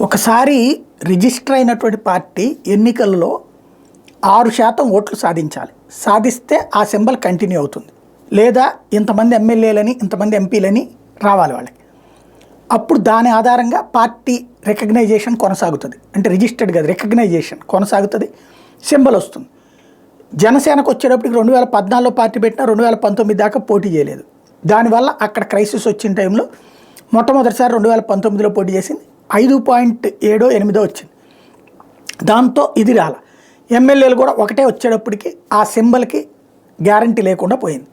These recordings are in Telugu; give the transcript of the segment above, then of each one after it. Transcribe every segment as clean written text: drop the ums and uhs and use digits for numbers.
ఒకసారి రిజిస్టర్ అయినటువంటి పార్టీ ఎన్నికల్లో 6% ఓట్లు సాధించాలి. సాధిస్తే ఆ సింబల్ కంటిన్యూ అవుతుంది. లేదా ఇంతమంది ఎమ్మెల్యేలని ఇంతమంది ఎంపీలని రావాలి వాళ్ళకి. అప్పుడు దాని ఆధారంగా పార్టీ రికగ్నైజేషన్ కొనసాగుతుంది. అంటే రిజిస్టర్డ్ కాదు, రికగ్నైజేషన్ కొనసాగుతుంది, సింబల్ వస్తుంది. జనసేనకు వచ్చేటప్పటికి 2014లో పార్టీ పెట్టినా 2019 దాకా పోటీ చేయలేదు. దానివల్ల అక్కడ క్రైసిస్ వచ్చిన టైంలో మొట్టమొదటిసారి 2019లో పోటీ చేసింది, 5.7-8 వచ్చింది. దాంతో ఇది రాల. ఎమ్మెల్యేలు కూడా ఒకటే వచ్చేటప్పటికి ఆ సింబల్కి గ్యారంటీ లేకుండా పోయింది.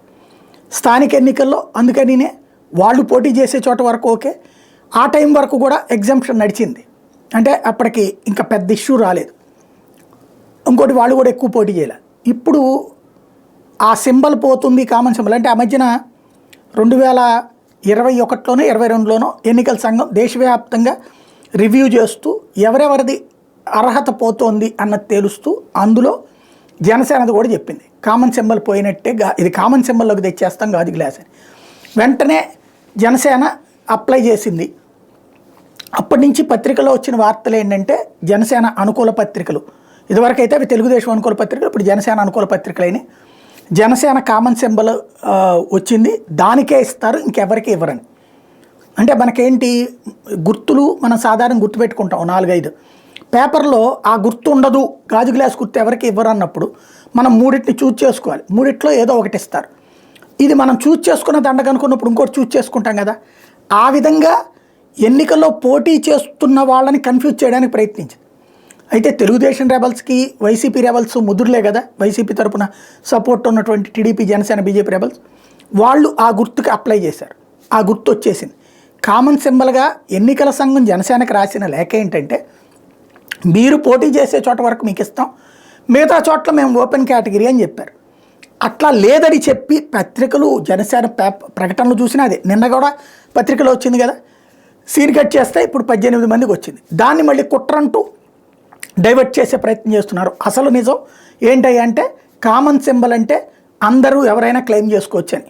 స్థానిక ఎన్నికల్లో అందుకనినే వాళ్ళు పోటీ చేసే చోట వరకు ఓకే, ఆ టైం వరకు కూడా ఎగ్జంప్షన్ నడిచింది. అంటే అప్పటికి ఇంకా పెద్ద ఇష్యూ రాలేదు. ఇంకోటి వాళ్ళు కూడా ఎక్కువ పోటీ చేయలేదు. ఇప్పుడు ఆ సింబల్ పోతుంది, కామన్ సింబల్. అంటే ఆ మధ్యన 2021లోనో 2022లోనో ఎన్నికల సంఘం దేశవ్యాప్తంగా రివ్యూ చేస్తూ ఎవరెవరిది అర్హత పోతోంది అన్నది తేలుస్తూ అందులో జనసేనది కూడా చెప్పింది కామన్ సింబల్ పోయినట్టే, ఇది కామన్ సింబల్లోకి తెచ్చేస్తాం కాదు గ్లాస్ అని. వెంటనే జనసేన అప్లై చేసింది. అప్పటి నుంచి పత్రికలో వచ్చిన వార్తలు ఏంటంటే జనసేన అనుకూల పత్రికలు, ఇదివరకైతే అవి తెలుగుదేశం అనుకూల పత్రికలు, ఇప్పుడు జనసేన అనుకూల పత్రికలైన జనసేన కామన్ సింబల్ వచ్చింది, దానికే ఇస్తారు, ఇంకెవరికి ఇవ్వరని. అంటే మనకేంటి గుర్తులు మనం సాధారణ గుర్తుపెట్టుకుంటాం 4-5 పేపర్లో, ఆ గుర్తు ఉండదు, గాజు గ్లాస్ గుర్తు ఎవరికి ఇవ్వరు అన్నప్పుడు మనం మూడింటిని చూజ్ చేసుకోవాలి. మూడిట్లో ఏదో ఒకటి ఇస్తారు. ఇది మనం చూజ్ చేసుకున్న దండ కనుక్కున్నప్పుడు ఇంకోటి చూజ్ చేసుకుంటాం కదా. ఆ విధంగా ఎన్నికల్లో పోటీ చేస్తున్న వాళ్ళని కన్ఫ్యూజ్ చేయడానికి ప్రయత్నించింది. అయితే తెలుగుదేశం రెబల్స్కి వైసీపీ రెబల్స్ ముదురులే కదా, వైసీపీ తరపున సపోర్ట్ ఉన్నటువంటి టీడీపీ, జనసేన, బీజేపీ రెబల్స్ వాళ్ళు ఆ గుర్తుకి అప్లై చేశారు. ఆ గుర్తు వచ్చేసింది. కామన్ సింబల్గా ఎన్నికల సంఘం జనసేనకు రాసిన లేఖ ఏంటంటే, మీరు పోటీ చేసే చోట వరకు మీకు ఇస్తాం, మిగతా చోట్ల మేము ఓపెన్ కేటగిరీ అని చెప్పారు. అట్లా లేదని చెప్పి పత్రికలు జనసేన ప్రకటనలు చూసినా అదే. నిన్న కూడా పత్రికలో వచ్చింది కదా, సీన్ కట్ చేస్తే ఇప్పుడు 18 మందికి వచ్చింది. దాన్ని మళ్ళీ కుట్రంటూ డైవర్ట్ చేసే ప్రయత్నం చేస్తున్నారు. అసలు నిజం ఏంటంటే కామన్ సింబల్ అంటే అందరూ ఎవరైనా క్లెయిమ్ చేసుకోవచ్చు అని.